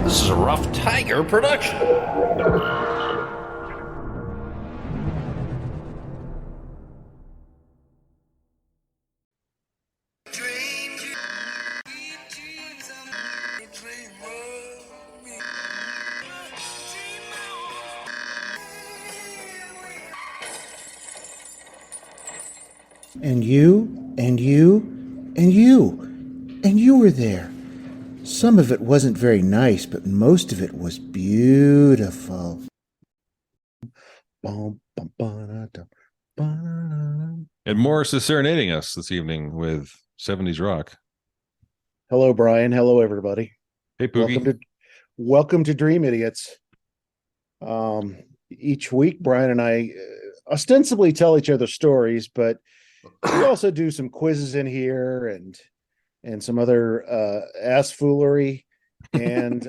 This is a Rough Tiger production. And you, and you, and you, and you were there. Some of it wasn't very nice, but most of it was beautiful. And Morris is serenading us this evening with 70s rock. Hello, Bryan. Hello, everybody. Hey, Poogie. Welcome to Dream Idiots. Each week, Bryan and I ostensibly tell each other stories, but we also do some quizzes in here and some other ass foolery, and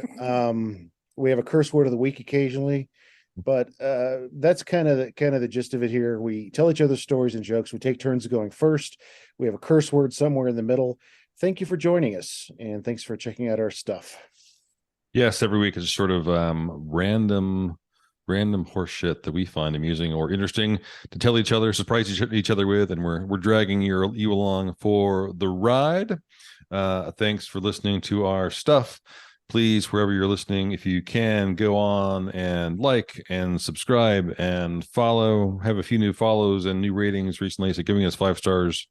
we have a curse word of the week occasionally. But that's kind of the gist of it here. We tell each other stories and jokes. We take turns going first. We have a curse word somewhere in the middle. Thank you for joining us, and thanks for checking out our stuff. Yes, every week is sort of random horse shit that we find amusing or interesting to tell each other, surprise each other with, and we're dragging you along for the ride. Thanks for listening to our stuff. Please, wherever you're listening, if you can, go on and like and subscribe and follow. Have a few new follows and new ratings recently, so giving us 5 stars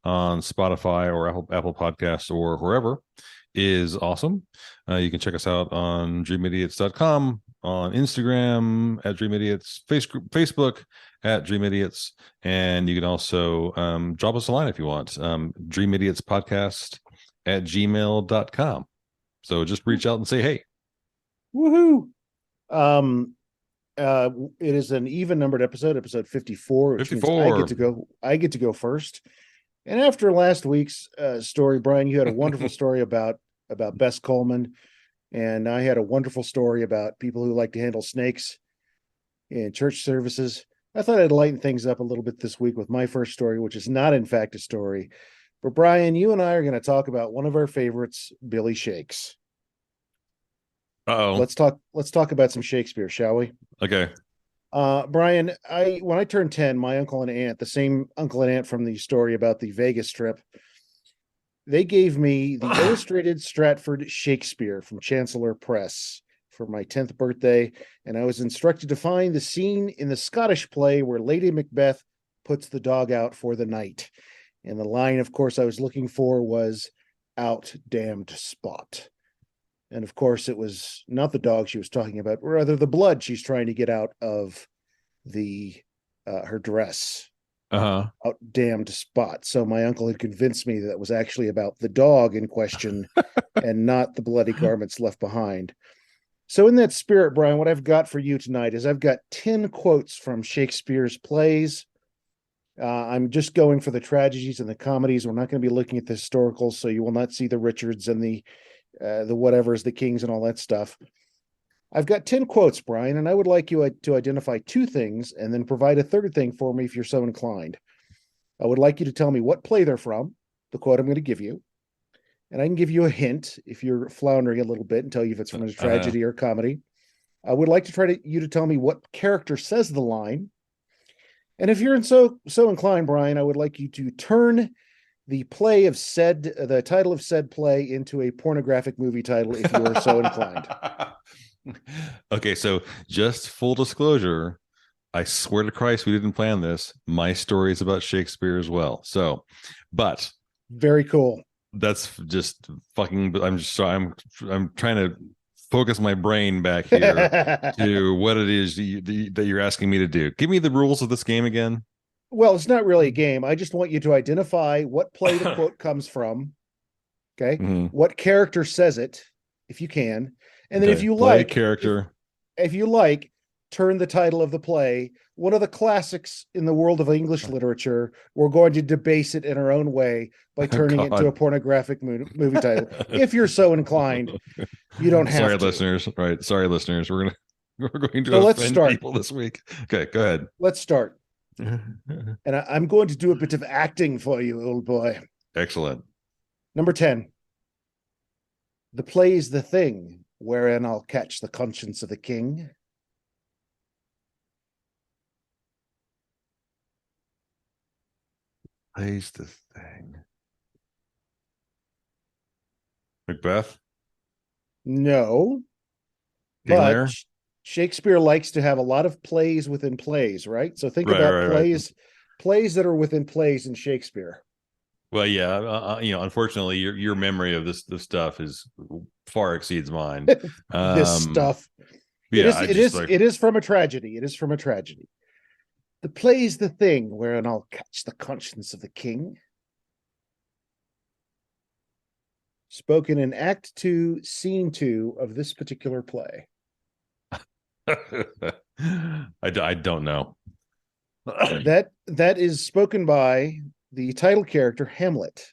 on Spotify or Apple Podcasts or wherever is awesome. You can check us out on dreamidiots.com, on Instagram at Dream Idiots, Facebook at Dream Idiots, and you can also drop us a line if you want. dreamidiotspodcast@gmail.com. So just reach out and say hey. Woohoo! It is an even numbered episode 54, which 54. means I get to go first. And after last week's story, Bryan, you had a wonderful story about Bess Coleman, and I had a wonderful story about people who like to handle snakes in church services. I thought I'd lighten things up a little bit this week with my first story, which is not in fact a story. But Bryan, you and I are going to talk about one of our favorites, Billy Shakes. Uh-oh. Let's talk about some Shakespeare, shall we? Okay. Bryan, when I turned 10, my uncle and aunt, the same uncle and aunt from the story about the Vegas trip, they gave me the illustrated Stratford Shakespeare from Chancellor Press for my 10th birthday, and I was instructed to find the scene in the Scottish play where Lady Macbeth puts the dog out for the night. And the line, of course, I was looking for was "Out, damned spot." And of course, it was not the dog she was talking about, or rather the blood she's trying to get out of the her dress. Uh-huh. Out, damned spot. So my uncle had convinced me that it was actually about the dog in question and not the bloody garments left behind. So in that spirit, Bryan, what I've got for you tonight is I've got 10 quotes from Shakespeare's plays. I'm just going for the tragedies and the comedies. We're not going to be looking at the historicals, so you will not see the Richards and the whatevers, the Kings and all that stuff. I've got 10 quotes, Bryan, and I would like you to identify 2 things and then provide a third thing for me if you're so inclined. I would like you to tell me what play they're from, the quote I'm going to give you, and I can give you a hint if you're floundering a little bit and tell you if it's from a tragedy or comedy. I would like you to tell me what character says the line. And if you're so inclined, Bryan, I would like you to turn the title of said play into a pornographic movie title if you are so inclined. Okay, so just full disclosure, I swear to Christ we didn't plan this. My story is about Shakespeare as well. So, but very cool. That's just fucking. I'm trying to focus my brain back here to what it is that you're asking me to do. Give me the rules of this game again. Well, it's not really a game. I just want you to identify what play the quote comes from. Okay. Mm-hmm. What character says it, if you can. And then if you play like character, if you like, turn the title of the play, one of the classics in the world of English literature. We're going to debase it in our own way by turning it into a pornographic movie title. If you're so inclined, you don't have Sorry, to. Listeners. Right. Sorry, listeners. We're going to offend people this week. Okay, go ahead. Let's start. And I'm going to do a bit of acting for you, old boy. Excellent. Number 10. The play is the thing wherein I'll catch the conscience of the king. Plays the thing. Macbeth? No, King but Lear? Shakespeare likes to have a lot of plays within plays, right? So think Right, about right, right. plays that are within plays in Shakespeare. Well, yeah, unfortunately, your memory of this stuff is far exceeds mine. This Um, stuff. yeah, I just like It is from a tragedy. It is from a tragedy. The play's the thing wherein I'll catch the conscience of the king. Spoken in Act 2, Scene 2 of this particular play. I don't know. That is spoken by the title character Hamlet.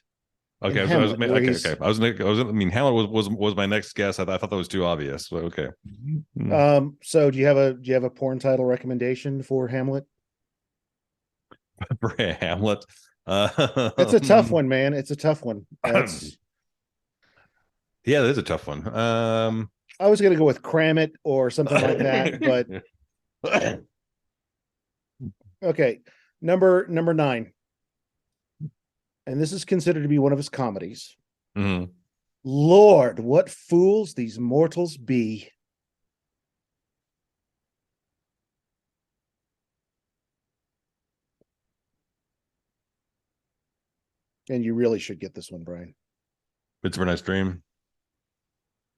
Okay, Hamlet, where okay. I mean, Hamlet was my next guess. I thought that was too obvious. But okay. So do you have a porn title recommendation for Hamlet? For Hamlet. It's a tough one, man. It's a tough one. That's yeah, that is a tough one. I was gonna go with Cram It or something like that, but okay. Number 9. And this is considered to be one of his comedies. Mhm. Lord, what fools these mortals be. And you really should get this one, Brian. Midsummer Night's Dream.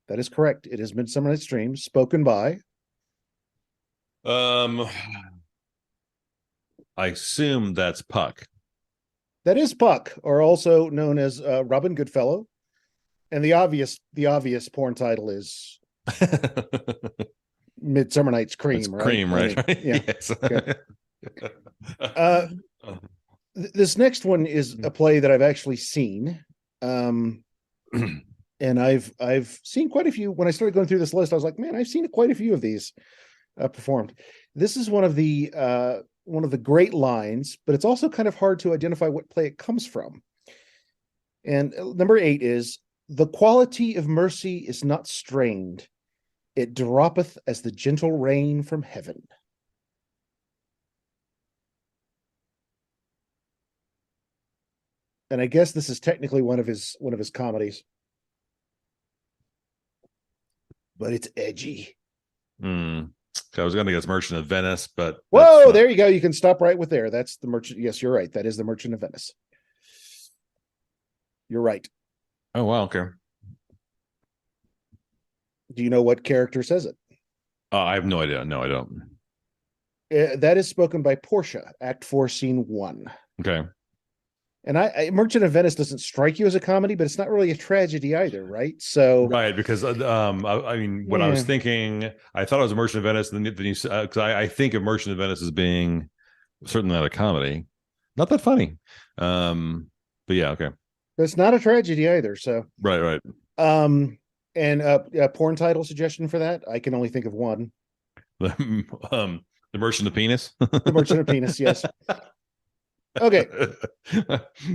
That is correct. It is Midsummer Night's Dream, spoken by. I assume that's Puck. That is Puck, or also known as Robin Goodfellow. And the obvious porn title is Midsummer Night's Cream, It's right? Cream, right? I mean, yeah. Yes. Okay. This next one is a play that I've actually seen. And I've seen quite a few. When I started going through this list, I was like, man, I've seen quite a few of these performed. This is one of the great lines, but it's also kind of hard to identify what play it comes from. And number 8 is, the quality of mercy is not strained. It droppeth as the gentle rain from heaven. And I guess this is technically one of his comedies. But it's edgy. I was going to guess Merchant of Venice, but whoa, there you go. You can stop right with there. That's the Merchant. Yes, you're right. That is the Merchant of Venice. You're right. Oh, wow. Okay. Do you know what character says it? I have no idea. No, I don't. That is spoken by Portia, Act 4, Scene 1. Okay. And Merchant of Venice doesn't strike you as a comedy, but it's not really a tragedy either, right? So right, because I mean, when I was thinking, I thought it was a Merchant of Venice, then you because I think of Merchant of Venice as being certainly not a comedy, not that funny. But yeah, okay. But it's not a tragedy either. So right. And a porn title suggestion for that, I can only think of one. The Merchant of Penis. The Merchant of Penis, yes. Okay.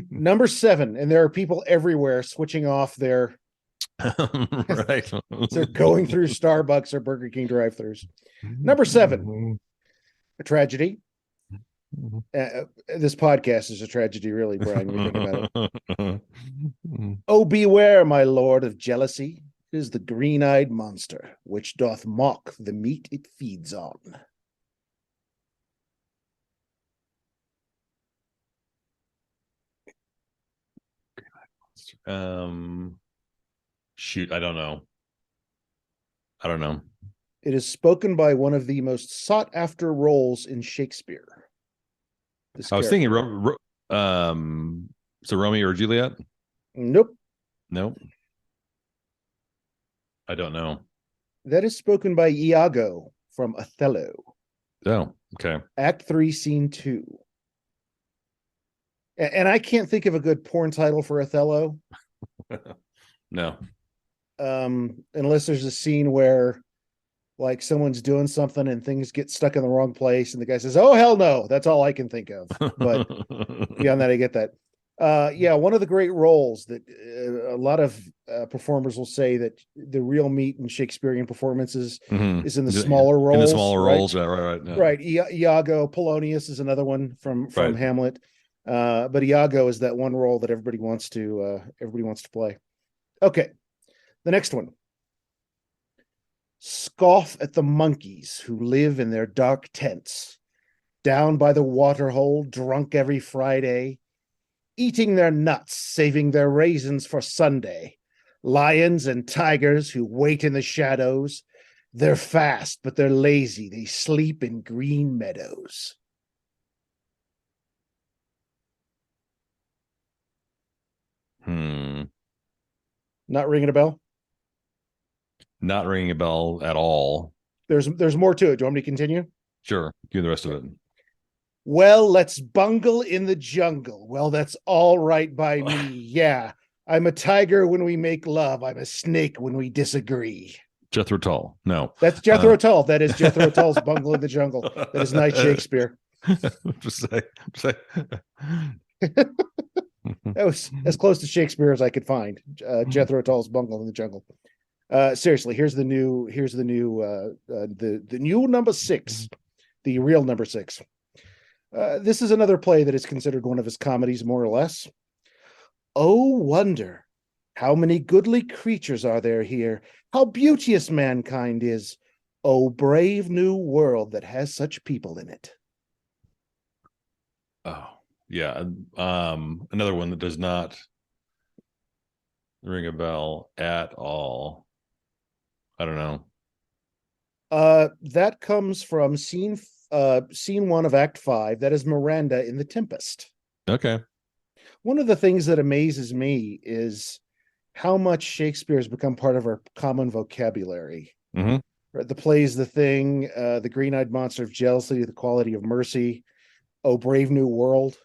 Number 7, and there are people everywhere switching off their right. They're going through Starbucks or Burger King drive-thrus. Number 7, a tragedy. This podcast is a tragedy, really, Brian, when you think about it. Oh, beware, my lord, of jealousy. It is the green-eyed monster, which doth mock the meat it feeds on. Shoot, I don't know. It is spoken by one of the most sought-after roles in Shakespeare. I was thinking, so Romeo or Juliet? Nope. I don't know. That is spoken by Iago from Othello. Oh, okay. Act 3, Scene 2. And I can't think of a good porn title for Othello. No. Unless there's a scene where like someone's doing something and things get stuck in the wrong place and the guy says, oh, hell no. That's all I can think of. But beyond that, I get that. Yeah, one of the great roles that a lot of performers will say that the real meat in Shakespearean performances is in the smaller In the roles, smaller right? roles, yeah, right, yeah. Right. Iago, Polonius is another one from Right. Hamlet. But Iago is that one role that everybody wants to play. Okay, the next one. Scoff at the monkeys who live in their dark tents, down by the waterhole, drunk every Friday, eating their nuts, saving their raisins for Sunday. Lions and tigers who wait in the shadows. They're fast, but they're lazy. They sleep in green meadows. Hmm. Not ringing a bell? Not ringing a bell at all. There's more to it. Do you want me to continue? Sure. Give me the rest of it. Well, let's bungle in the jungle. Well, that's all right by me. Yeah, I'm a tiger when we make love. I'm a snake when we disagree. Jethro Tull. No. That's Jethro Tull. That is Jethro Tull's Bungle in the Jungle. That is not Shakespeare. Just say. That was as close to Shakespeare as I could find. Jethro Tull's Bungle in the Jungle. Seriously, here's the new the new number 6, the real number 6. This is another play that is considered one of his comedies, more or less. Oh, wonder, how many goodly creatures are there here? How beauteous mankind is. Oh, brave new world that has such people in it. Oh, yeah. Another one that does not ring a bell at all. I don't know. That comes from scene 1 of Act 5. That is Miranda in The Tempest. Okay. One of the things that amazes me is how much Shakespeare has become part of our common vocabulary. Mm-hmm. The plays The Thing, The Green-Eyed Monster of Jealousy, The Quality of Mercy, Oh, Brave New World.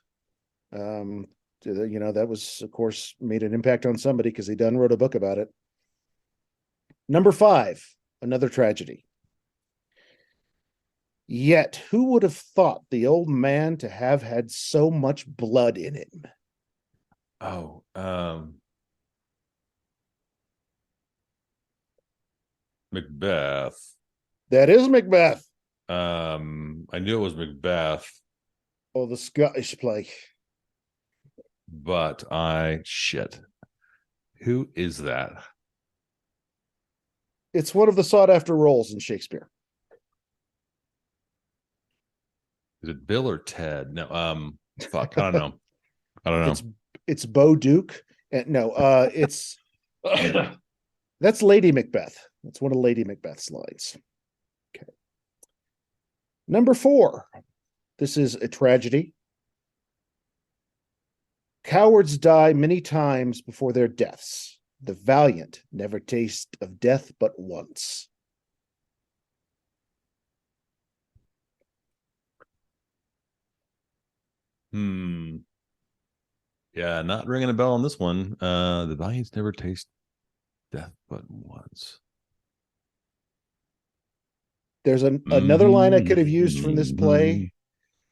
That was, of course, made an impact on somebody because he done wrote a book about it. Number 5, another tragedy. Yet, who would have thought the old man to have had so much blood in him? Oh, Macbeth. That is Macbeth. I knew it was Macbeth, Oh, the Scottish play. but shit. Who is that? It's one of the sought-after roles in Shakespeare. Is it Bill or Ted? No, fuck. I don't know. It's Bo Duke. And no, it's that's Lady Macbeth. That's one of Lady Macbeth's lines. Okay. Number 4. This is a tragedy. Cowards die many times before their deaths. The valiant never taste of death but once. Yeah, not ringing a bell on this one. The valiants never taste death but once. There's another line I could have used from this play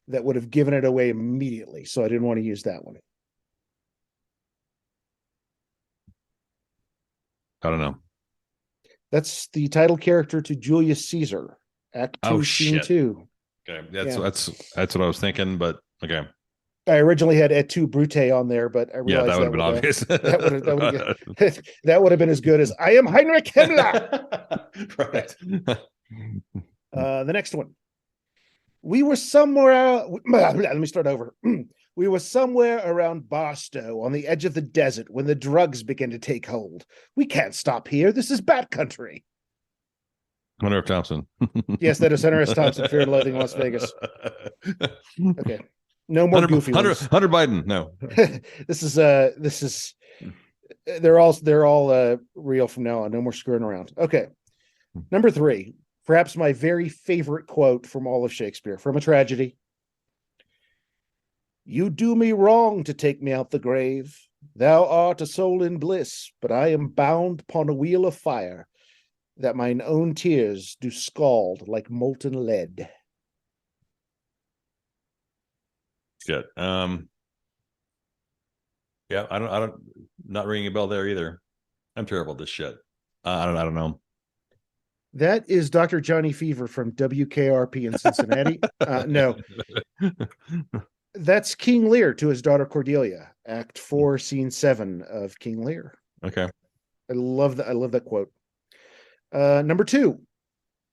that would have given it away immediately, so I didn't want to use that one. I don't know. That's the title character to Julius Caesar, Act 2, Scene 2. Okay, that's what I was thinking, but okay. I originally had Et tu, Brute on there, but I realized that would have been obvious. That would have been as good as I am Heinrich Himmler. Right. The next one. We were somewhere. Let me start over. We were somewhere around Barstow on the edge of the desert when the drugs began to take hold. We can't stop here. This is Bat Country. Hunter F. Thompson. Yes, that is Hunter S. Thompson, Fear and Loathing in Las Vegas. Okay. No more goofy ones. Hunter Biden. No. This is they're all real from now on. No more screwing around. Okay. Number 3, perhaps my very favorite quote from all of Shakespeare, from a tragedy. You do me wrong to take me out the grave. Thou art a soul in bliss, but I am bound upon a wheel of fire, that mine own tears do scald like molten lead. Shit. Yeah, I don't, not ringing a bell there either. I'm terrible at this shit. I don't know. That is Dr. Johnny Fever from WKRP in Cincinnati. No, that's King Lear to his daughter Cordelia, Act 4, Scene 7 of King Lear. Okay. I love that. I love that quote. Number 2,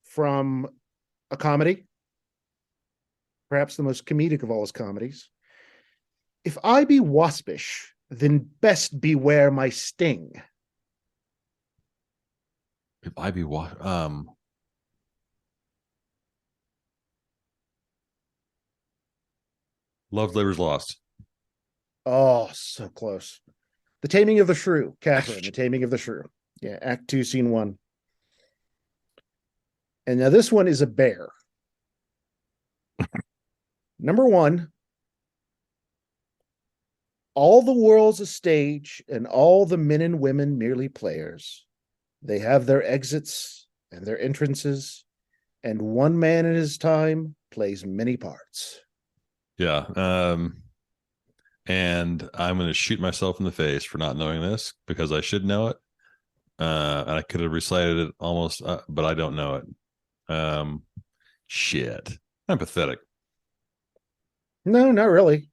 from a comedy, perhaps the most comedic of all his comedies. If I be waspish, then best beware my sting. If I be what? Love Labor's Lost. Oh, so close. The Taming of the Shrew, Catherine, The Taming of the Shrew. Yeah, Act 2, Scene 1. And now this one is a bear. Number 1, all the world's a stage, and all the men and women merely players. They have their exits and their entrances, and one man in his time plays many parts. Yeah. And I'm going to shoot myself in the face for not knowing this because I should know it. And I could have recited it almost, but I don't know it. Shit. I'm pathetic. No, not really.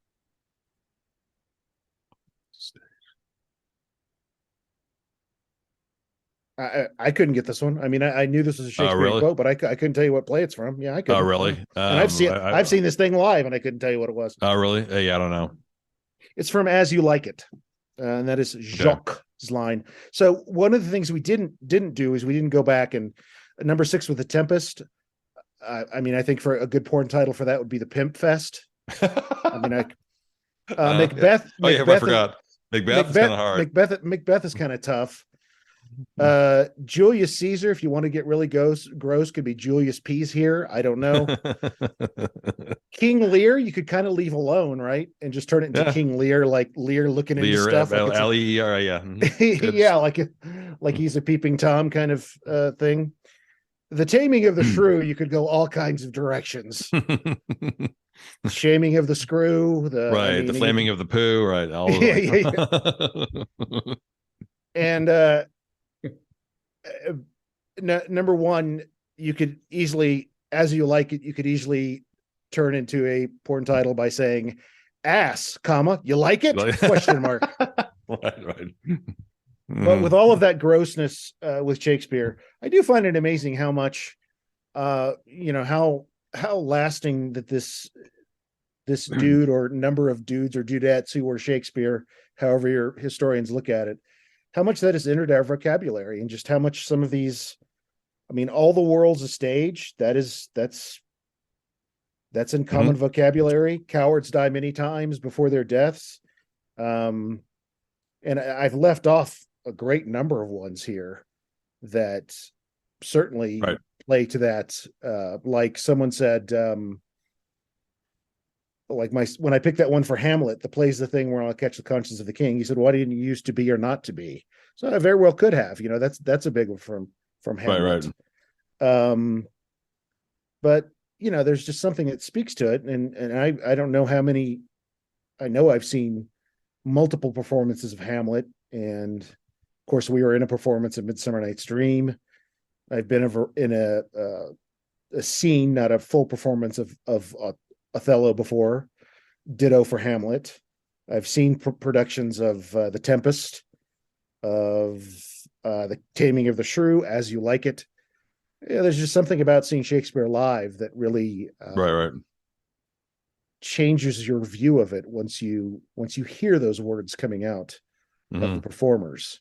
I couldn't get this one. I mean, I knew this was a Shakespeare really? quote, but I couldn't tell you what play it's from. Yeah, I couldn't. Oh, really? And I've seen this thing live, and I couldn't tell you what it was. Oh, really? Yeah, I don't know. It's from As You Like It, and that is Jacques' line. So one of the things we didn't do is we didn't go back and number 6 with The Tempest. I mean, I think for a good porn title for that would be The Pimp Fest. I mean, Macbeth. Oh, yeah, I forgot. Macbeth is kind of hard. Macbeth is kind of tough. Julius Caesar, if you want to get really gross, could be Julius Peas here. I don't know. King Lear, you could kind of leave alone, right? And just turn it into King Lear, like Lear looking into stuff. L-E-R, yeah. Yeah, like he's a peeping Tom kind of thing. The Taming of the Shrew, you could go all kinds of directions. Shaming of the Screw, the flaming of the poo, right? Yeah. And number 1, you could easily, As You Like It, you could easily turn into a porn title by saying ass, comma, you like it? Question mark. Right. But with all of that grossness with Shakespeare, I do find it amazing how much how lasting that this dude or number of dudes or dudettes who were Shakespeare, however your historians look at it, how much that has entered our vocabulary, and just how much some of these, I mean, all the world's a stage. That's in common vocabulary. Cowards die many times before their deaths. And I've left off a great number of ones here that certainly play to that. Like someone said, when I picked that one for Hamlet, the play's the thing where I'll catch the conscience of the king. He said, "Why didn't you used to be or not to be?" So I very well could have. That's a big one from Hamlet. Right. But there's just something that speaks to it, and I don't know how many. I know I've seen multiple performances of Hamlet, and of course we were in a performance of Midsummer Night's Dream. I've been in a scene, not a full performance of Othello before. Ditto for Hamlet. I've seen productions of The Tempest, of The Taming of the Shrew, As You Like It. Yeah, there's just something about seeing Shakespeare live that really changes your view of it once you hear those words coming out of the performers.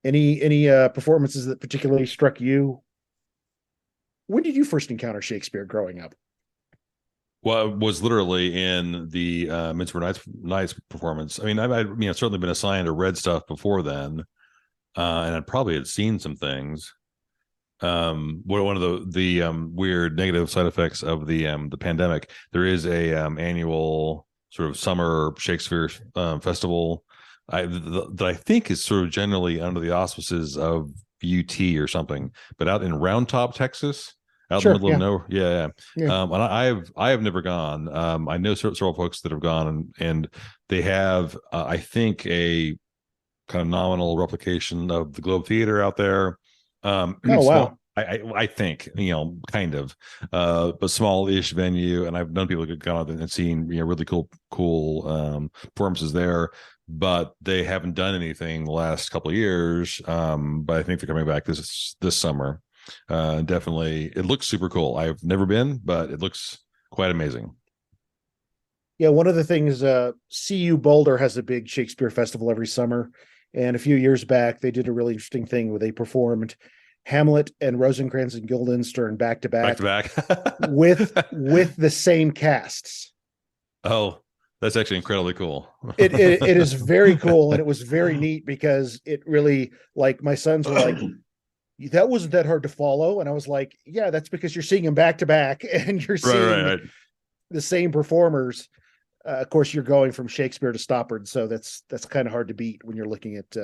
Any performances that particularly struck you? When did you first encounter Shakespeare growing up? Well, it was literally in the Midsummer Night's performance. I mean, I've certainly been assigned or read stuff before then, and I probably had seen some things. One of the weird negative side effects of the pandemic, there is a annual sort of summer Shakespeare festival that I think is sort of generally under the auspices of UT or something, but out in Round Top, Texas. out Sure, in the middle yeah. of nowhere. Yeah, Yeah. yeah. And I have never gone. I know several folks that have gone, and they have, I think, a kind of nominal replication of the Globe Theater out there. Oh Small. wow. I think, kind of, but small-ish venue, and I've known people who have gone and seen, really cool performances there, but they haven't done anything the last couple of years. But I think they're coming back this summer. Definitely, it looks super cool. I've never been, but it looks quite amazing. Yeah, one of the things, CU Boulder has a big Shakespeare festival every summer. And a few years back, they did a really interesting thing where they performed Hamlet and Rosencrantz and Guildenstern back to Back to back back. with the same casts. Oh, that's actually incredibly cool. It is very cool, and it was very neat because it really, like, my sons were like, that wasn't that hard to follow, and I was like, yeah, that's because you're seeing them back to back and you're seeing Right. the same performers. Of course, you're going from Shakespeare to Stoppard, so that's kind of hard to beat when you're looking at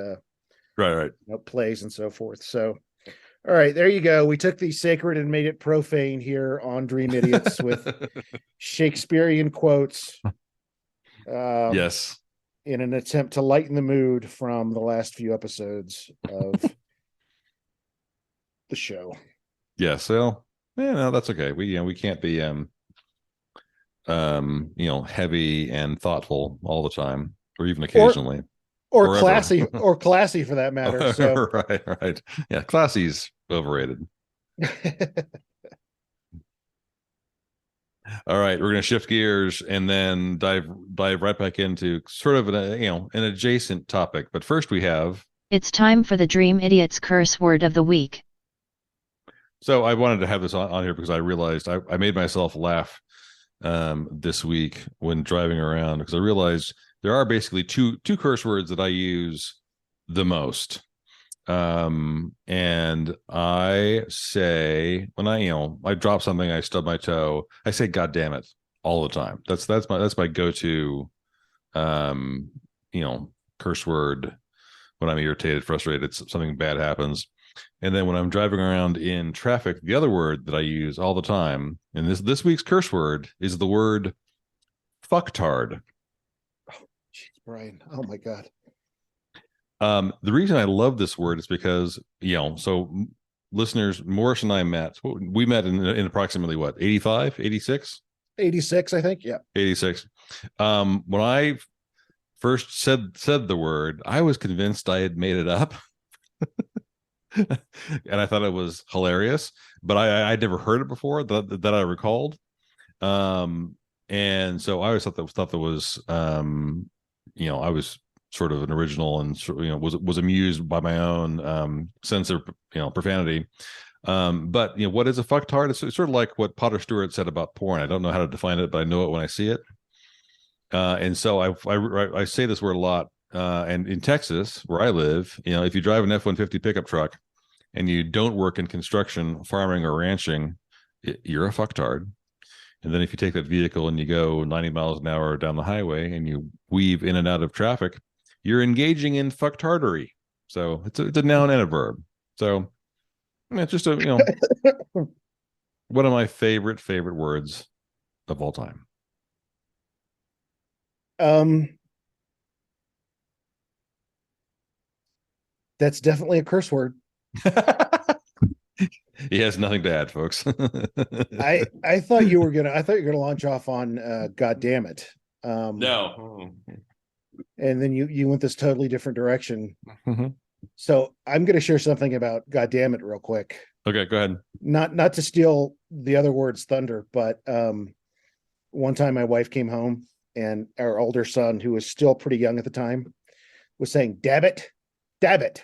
Right. plays and so forth. So, all right, there you go. We took the sacred and made it profane here on Dream Idiots with Shakespearean quotes. Yes. In an attempt to lighten the mood from the last few episodes of the show. Yeah. So, no, that's okay. We can't be heavy and thoughtful all the time, or even occasionally, or classy or classy for that matter. So right. Yeah, classy's overrated. All right, we're going to shift gears and then dive right back into sort of an adjacent topic. But first, we have. It's time for the Dream Idiots curse word of the week. So I wanted to have this on here because I realized I made myself laugh this week when driving around, because I realized there are basically two curse words that I use the most. And I say, when I drop something, I stub my toe, I say God damn it all the time. That's my go-to curse word when I'm irritated, frustrated, something bad happens. And then when I'm driving around in traffic, the other word that I use all the time, and this week's curse word, is the word fucktard. Jeez, Bryan. Oh my God. The reason I love this word is because, so listeners, Morris and I met. We met in approximately what, 85, 86? 86, I think. Yeah. 86. When I first said the word, I was convinced I had made it up. And I thought it was hilarious, but I'd never heard it before that I recalled. And so I always thought that was, I was sort of an original and was amused by my own sense of profanity. But what is a fucktard? It's sort of like what Potter Stewart said about porn. I don't know how to define it, but I know it when I see it. And so I say this word a lot. And in Texas, where I live, if you drive an F-150 pickup truck and you don't work in construction, farming, or ranching, you're a fucktard. And then if you take that vehicle and you go 90 miles an hour down the highway and you weave in and out of traffic, you're engaging in fucktardery. So it's a noun and a verb. So it's just one of my favorite words of all time. That's definitely a curse word. He has nothing to add, folks. I thought you were gonna launch off on God damn it. No. And then you went this totally different direction. Mm-hmm. So I'm gonna share something about God damn it real quick. Okay, go ahead. Not to steal the other word's thunder, but one time my wife came home and our older son, who was still pretty young at the time, was saying, dab it, dab it,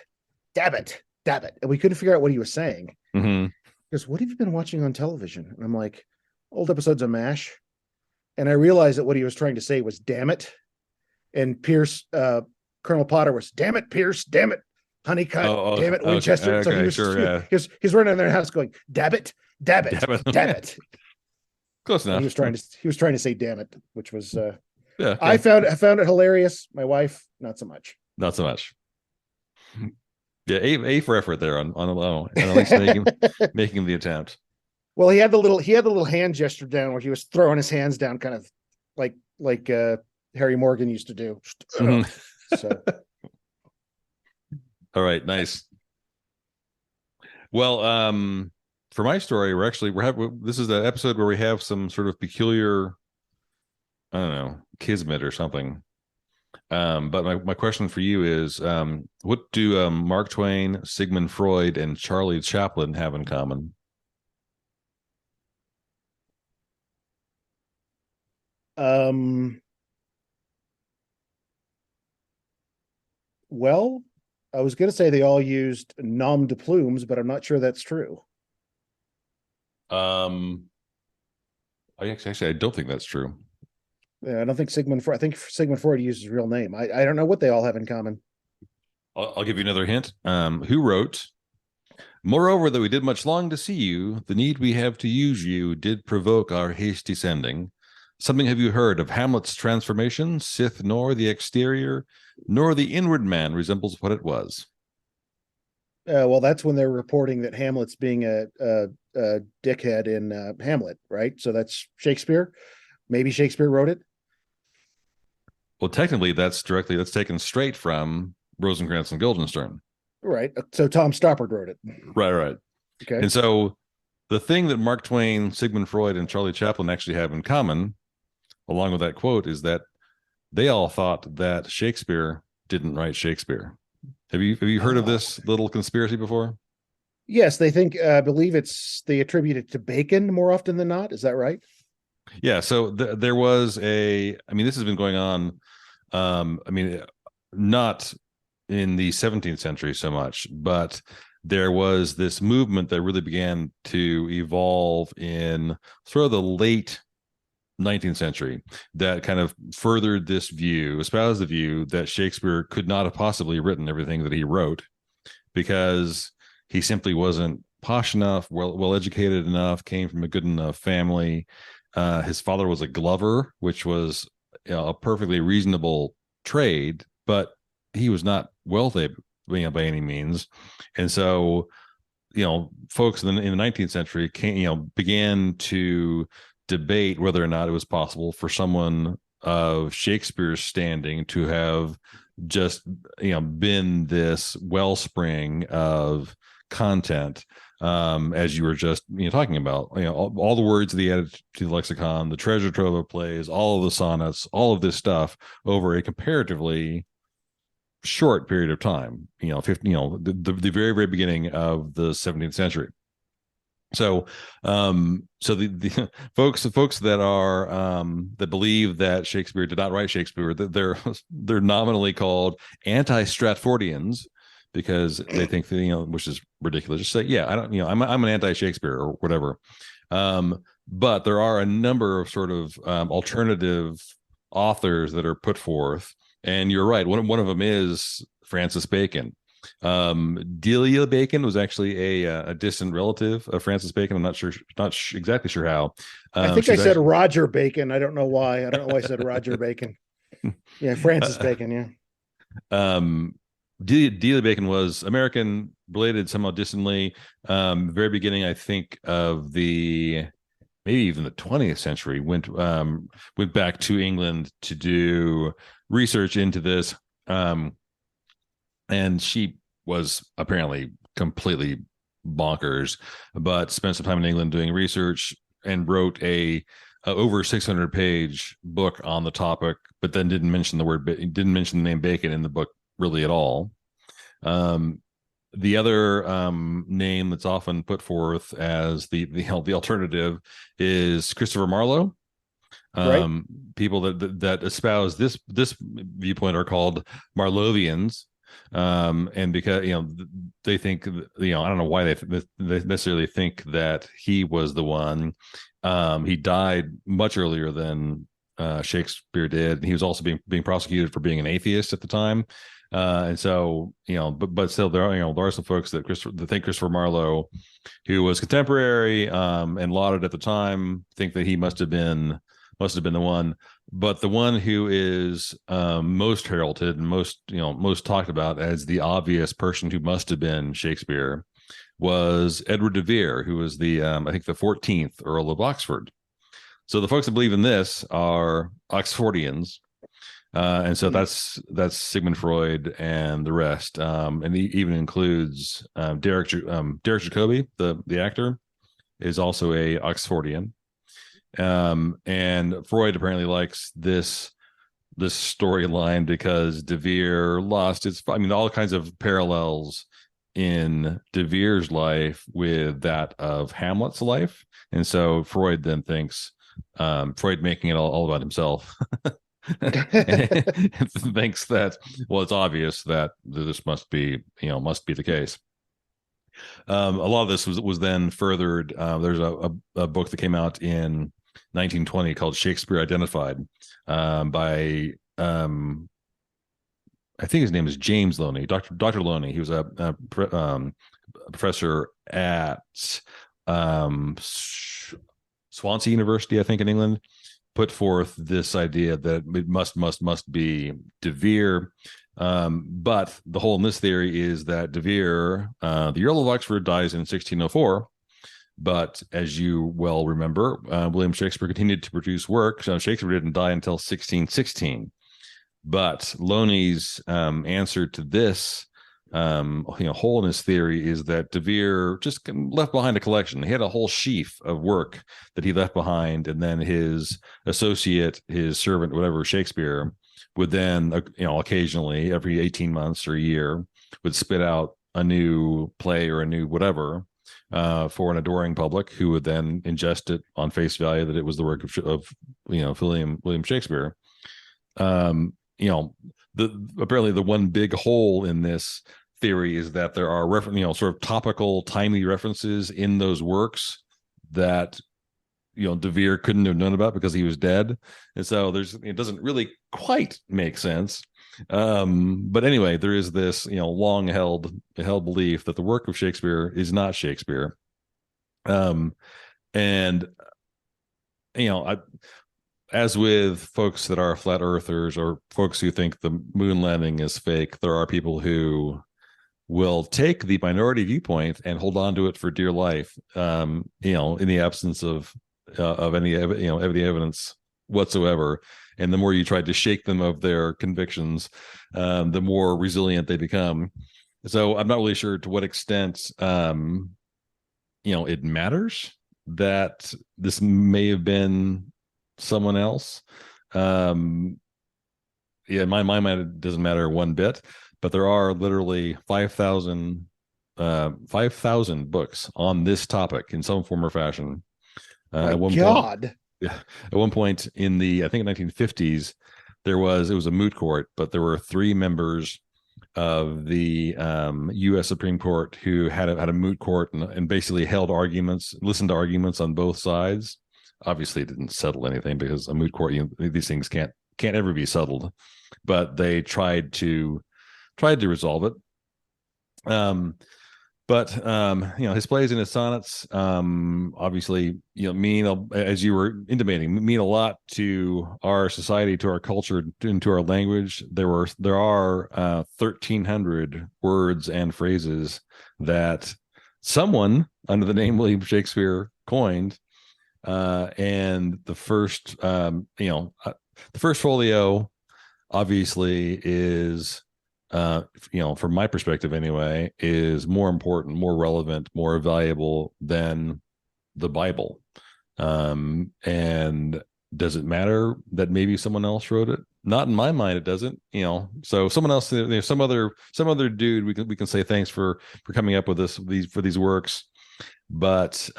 dab it, dab it. And we couldn't figure out what he was saying. Mm-hmm. Because what have you been watching on television? And I'm like, old episodes of MASH. And I realized that what he was trying to say was damn it. And Pierce, Colonel Potter was, damn it, Pierce, damn it, Honeycutt, damn it, Winchester. Okay, So he was sure, yeah. he's running in their house going, dab it, dab it, Damn it. dab it. Close enough. And he was trying to say damn it, which was yeah. Okay. I found it hilarious. My wife, not so much. Not so much. Yeah, A for effort there on a low, and at least making the attempt. Well, he had the little hand gesture down where he was throwing his hands down, kind of like Harry Morgan used to do. Mhm. So All right, nice. Well, for my story, this is the episode where we have some sort of peculiar, I don't know, kismet or something. But my question for you is, what do Mark Twain, Sigmund Freud, and Charlie Chaplin have in common? um well, I was gonna say they all used nom de plumes, but I'm not sure that's true. Um, I don't think that's true. Yeah, I don't think I think Sigmund Freud used his real name. I don't know what they all have in common. I'll give you another hint. Who wrote? Moreover, that we did much long to see you, the need we have to use you did provoke our hasty sending. Something have you heard of Hamlet's transformation? Sith nor the exterior, nor the inward man resembles what it was. Well, that's when they're reporting that Hamlet's being a dickhead in Hamlet, right? So that's Shakespeare. Maybe Shakespeare wrote it. Well, technically, that's taken straight from Rosencrantz and Guildenstern. Right. So Tom Stoppard wrote it. Right. Okay. And so the thing that Mark Twain, Sigmund Freud, and Charlie Chaplin actually have in common, along with that quote, is that they all thought that Shakespeare didn't write Shakespeare. Have you heard of this little conspiracy before? Yes, they think I believe they attribute it to Bacon more often than not. Is that right? Yeah. So there was this has been going on. Not in the 17th century so much, but there was this movement that really began to evolve in sort of the late 19th century that kind of furthered this view, espoused the view that Shakespeare could not have possibly written everything that he wrote because he simply wasn't posh enough, well educated enough, came from a good enough family. His father was a glover, which was a perfectly reasonable trade, but he was not wealthy, by any means. And so, folks in the 19th century began to debate whether or not it was possible for someone of Shakespeare's standing to have just been this wellspring of content, as you were just talking about, all the words that he added to the lexicon, the treasure trove of plays, all of the sonnets, all of this stuff over a comparatively short period of time, 50, the very, very beginning of the 17th century. So the folks that are that believe that Shakespeare did not write Shakespeare, they're nominally called anti-Stratfordians, because they think that, which is ridiculous. Just say, yeah, I don't, I'm an anti-Shakespeare or whatever. But there are a number of sort of alternative authors that are put forth, and you're right. One of them is Francis Bacon. Delia Bacon was actually a distant relative of Francis Bacon. I'm not exactly sure how. I think I said Roger Bacon. I don't know why. I said Roger Bacon. Yeah, Francis Bacon. Yeah. Delia Bacon was American, related somewhat distantly. Very beginning, I think, of maybe even the 20th century, went back to England to do research into this. And she was apparently completely bonkers, but spent some time in England doing research and wrote a over 600-page book on the topic, but then didn't mention the name Bacon in the book really at all. The other name that's often put forth as the alternative is Christopher Marlowe. Right. People that espouse this viewpoint are called Marlovians. And because they think, I don't know why they necessarily think that he was the one. He died much earlier than Shakespeare did. He was also being prosecuted for being an atheist at the time. And so, but still there are some folks that think Christopher Marlowe, who was contemporary and lauded at the time, think that he must have been the one. But the one who is most heralded and most talked about as the obvious person who must have been Shakespeare was Edward de Vere, who was the I think the 14th Earl of Oxford. So the folks that believe in this are Oxfordians, and so that's Sigmund Freud and the rest, and he even includes Derek Jacobi, the actor, is also a Oxfordian, and Freud apparently likes this storyline because De Vere lost its. I mean, all kinds of parallels in De Vere's life with that of Hamlet's life, and so Freud then thinks Freud making it all about himself. And thinks that, well, it's obvious that this must be the case. A lot of this was then furthered. There's a book that came out in 1920 called Shakespeare Identified, by I think his name is James Loney, Dr. Loney. He was a professor at Swansea University, I think, in England. Put forth this idea that it must be De Vere. But the hole in this theory is that De Vere, the Earl of Oxford, dies in 1604. But as you well remember, William Shakespeare continued to produce work. So Shakespeare didn't die until 1616. But Loney's answer to this hole in his theory is that De Vere just left behind a collection. He had a whole sheaf of work that he left behind, and then his associate, his servant, whatever, Shakespeare, would then occasionally, every 18 months or a year, would spit out a new play or a new whatever for an adoring public, who would then ingest it on face value that it was the work of William Shakespeare. Apparently the one big hole in this theory is that there are sort of topical, timely references in those works that De Vere couldn't have known about because he was dead, and so it doesn't really quite make sense. But anyway, there is this long held belief that the work of Shakespeare is not Shakespeare, and as with folks that are flat earthers or folks who think the moon landing is fake, there are people who will take the minority viewpoint and hold on to it for dear life, in the absence of any evidence whatsoever. And the more you try to shake them of their convictions, the more resilient they become. So I'm not really sure to what extent, it matters that this may have been someone else. In my mind, it doesn't matter one bit. But there are literally 5,000 books on this topic in some form or fashion. At one point in the, I think, 1950s, it was a moot court, but there were 3 members of the U.S. Supreme Court who had a moot court and basically listened to arguments on both sides. Obviously, it didn't settle anything because a moot court, these things can't ever be settled. But they tried to resolve it. But his plays and his sonnets, obviously, mean, as you were intimating, mean a lot to our society, to our culture, and to our language. There are 1,300 words and phrases that someone under the name William Shakespeare coined, and the first folio, obviously, is from my perspective anyway, is more important, more relevant, more valuable than the Bible. And does it matter that maybe someone else wrote it? Not in my mind, it doesn't. So someone else, some other dude, we can say thanks for coming up with these works, but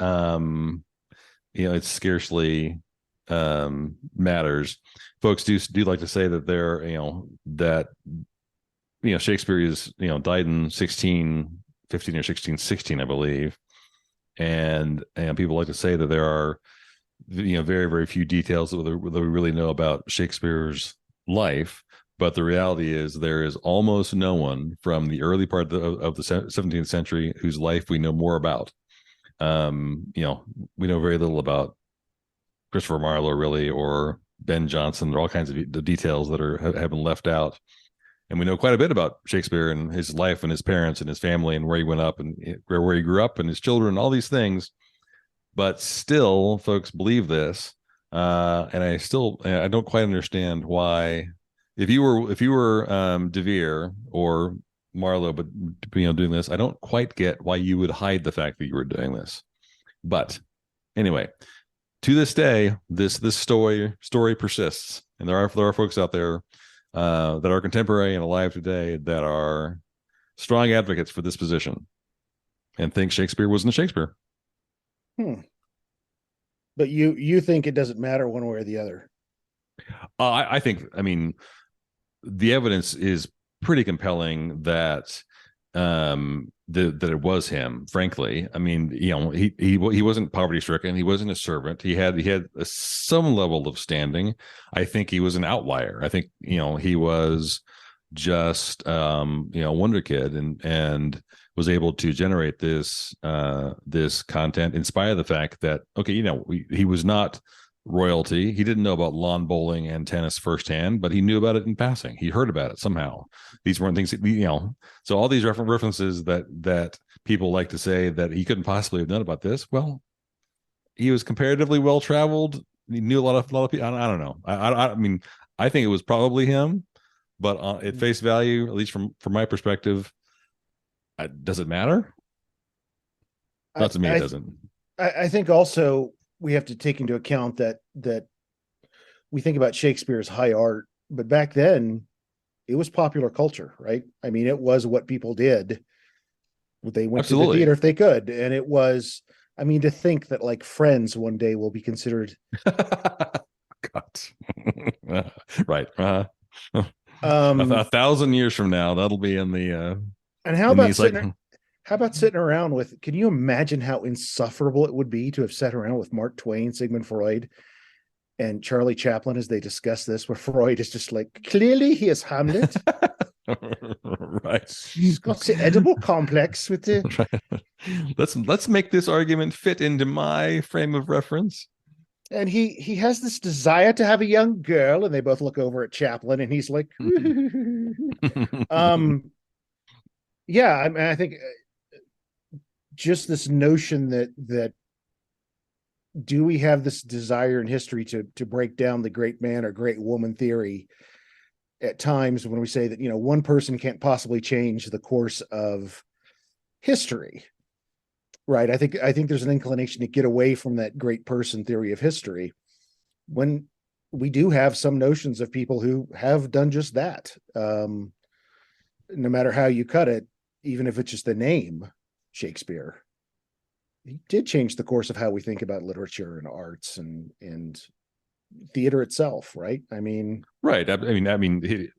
it scarcely matters. Folks do like to say that Shakespeare is died in 1615 or 1616, I believe, and people like to say that there are very, very few details that we really know about Shakespeare's life, but the reality is there is almost no one from the early part of the 17th century whose life we know more about. We know very little about Christopher Marlowe, really, or Ben Jonson. There are all kinds of the details that have been left out. and we know quite a bit about Shakespeare and his life and his parents and his family and where he went up and where he grew up and his children, all these things. But still, folks believe this, and I don't quite understand why. If you were De Vere or Marlowe, but doing this, I don't quite get why you would hide the fact that you were doing this. But anyway, to this day, this story persists, and there are folks out there that are contemporary and alive today that are strong advocates for this position and think Shakespeare wasn't Shakespeare. But you think it doesn't matter one way or the other? I think, I mean, the evidence is pretty compelling that that it was him. Frankly, I mean, he wasn't poverty stricken. He wasn't a servant. He had some level of standing. I think he was an outlier. I think he was just a wonder kid and was able to generate this content in spite of the fact that he was not royalty. He didn't know about lawn bowling and tennis firsthand, but he knew about it in passing. He heard about it somehow. These weren't things so all these references that people like to say that he couldn't possibly have known about this. Well, he was comparatively well traveled. He knew a lot of people. I don't know. I mean, I think it was probably him, but at face value, at least from my perspective, does it matter? Not to me, it doesn't. I think also we have to take into account that we think about Shakespeare as high art, but back then it was popular culture, right? I mean, it was what people did. They went to the theater if they could. And it was, I mean, to think that like Friends one day will be considered. God. Right. 1,000 years from now, that'll be in the, and how about sitting around with, can you imagine how insufferable it would be to have sat around with Mark Twain, Sigmund Freud, and Charlie Chaplin as they discuss this, where Freud is just like, clearly he is Hamlet. Right. He's got the edible complex with the... Right. Let's make this argument fit into my frame of reference. And he has this desire to have a young girl, and they both look over at Chaplin, and he's like, yeah, I mean, I think just this notion that do we have this desire in history to break down the great man or great woman theory at times when we say that, one person can't possibly change the course of history, right? I think there's an inclination to get away from that great person theory of history when we do have some notions of people who have done just that. No matter how you cut it, even if it's just the name Shakespeare, he did change the course of how we think about literature and arts and theater itself, right? I mean, right. I mean,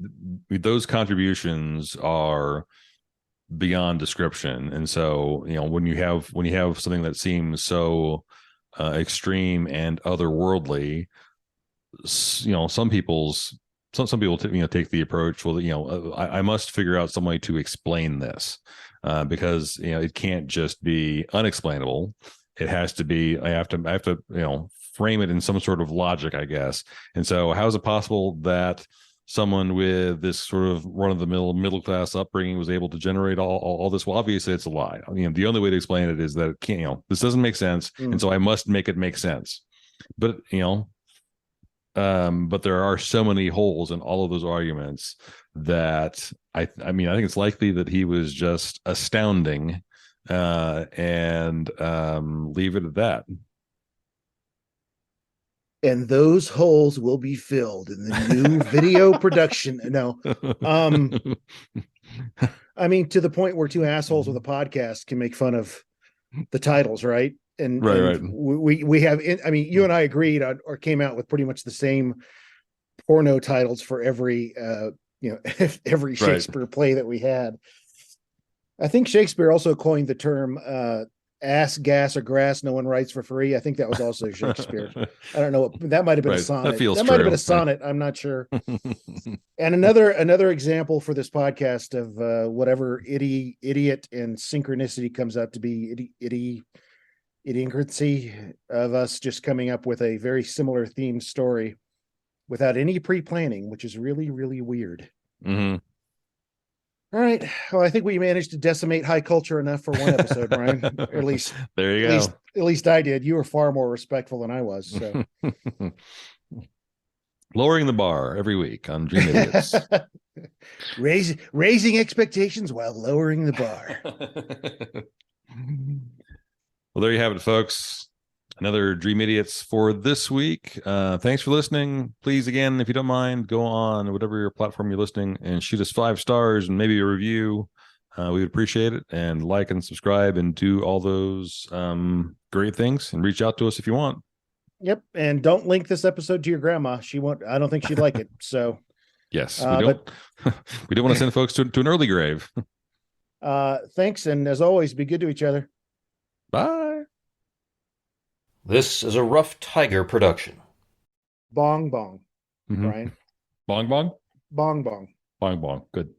those contributions are beyond description, and so when you have something that seems so extreme and otherworldly, some people take the approach, well, I must figure out some way to explain this, because it can't just be unexplainable. It has to be, I have to frame it in some sort of logic, I guess. And so how is it possible that someone with this sort of run-of-the-mill middle class upbringing was able to generate all this? Well, obviously it's a lie. The only way to explain it is that it can't, this doesn't make sense, and so I must make it make sense. But but there are so many holes in all of those arguments that I think it's likely that he was just astounding, and leave it at that. And those holes will be filled in the new video production. No, I mean, to the point where two assholes with a podcast can make fun of the titles, right? And, right. We have, I mean, you and I agreed on, or came out with pretty much the same porno titles for every, every Shakespeare play that we had. I think Shakespeare also coined the term ass, gas, or grass no one writes for free. I think that was also Shakespeare. I don't know. That might have been a sonnet. That might have been a sonnet. I'm not sure. And another example for this podcast of whatever idiot and synchronicity comes out to be idiocy of us just coming up with a very similar themed story without any pre-planning, which is really, really weird. Mm-hmm. All right. Well, I think we managed to decimate high culture enough for one episode, Brian. Or at least, There you at go. least I did. You were far more respectful than I was. So Lowering the bar every week on Dream Idiots. raising expectations while lowering the bar. Well, there you have it, folks. Another Dream Idiots for this week. Thanks for listening. Please, again, if you don't mind, go on whatever your platform you're listening and shoot us 5 stars and maybe a review. We would appreciate it. And like and subscribe and do all those great things and reach out to us if you want. Yep. And don't link this episode to your grandma. She won't, I don't think she'd like it. So yes, we don't we don't want to send folks to an early grave. Thanks. And as always, be good to each other. Bye. This is a Rough Tiger production. Bong bong. Mhm. Brian. Bong bong. Bong bong. Bong bong. Good.